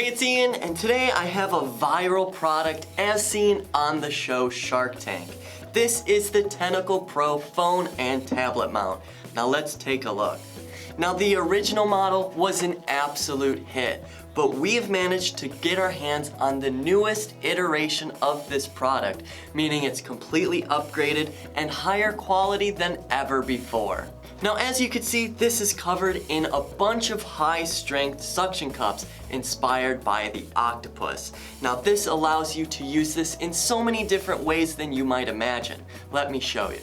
Hey, it's Ian, and today I have a viral product as seen on the show Shark Tank. This is the Tenikle PRO phone and tablet mount. Now let's take a look. Now the original model was an absolute hit, but we have managed to get our hands on the newest iteration of this product, meaning it's completely upgraded and higher quality than ever before. Now as you can see, this is covered in a bunch of high strength suction cups inspired by the octopus. Now this allows you to use this in so many different ways than you might imagine. Let me show you.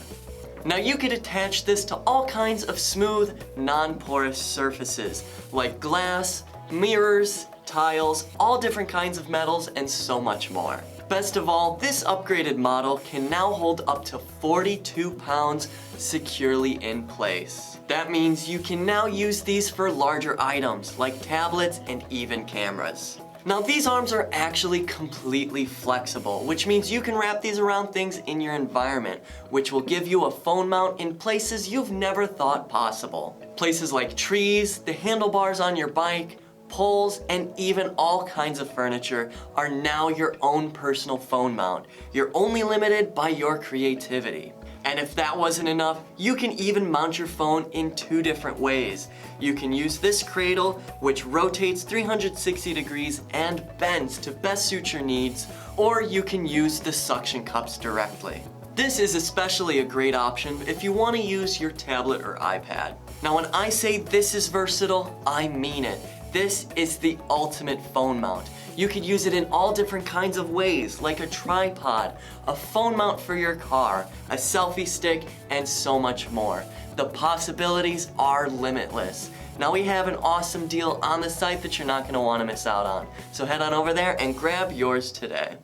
Now you could attach this to all kinds of smooth, non-porous surfaces like glass, mirrors, tiles, all different kinds of metals, and so much more. Best of all, this upgraded model can now hold up to 42 pounds securely in place. That means you can now use these for larger items like tablets and even cameras. Now these arms are actually completely flexible, which means you can wrap these around things in your environment, which will give you a phone mount in places you've never thought possible. Places like trees, the handlebars on your bike, poles, and even all kinds of furniture are now your own personal phone mount. You're only limited by your creativity. And if that wasn't enough, you can even mount your phone in two different ways. You can use this cradle, which rotates 360 degrees and bends to best suit your needs, or you can use the suction cups directly. This is especially a great option if you want to use your tablet or iPad. Now when I say this is versatile, I mean it. This is the ultimate phone mount. You could use it in all different kinds of ways, like a tripod, a phone mount for your car, a selfie stick, and so much more. The possibilities are limitless. Now we have an awesome deal on the site that you're not going to want to miss out on. So head on over there and grab yours today.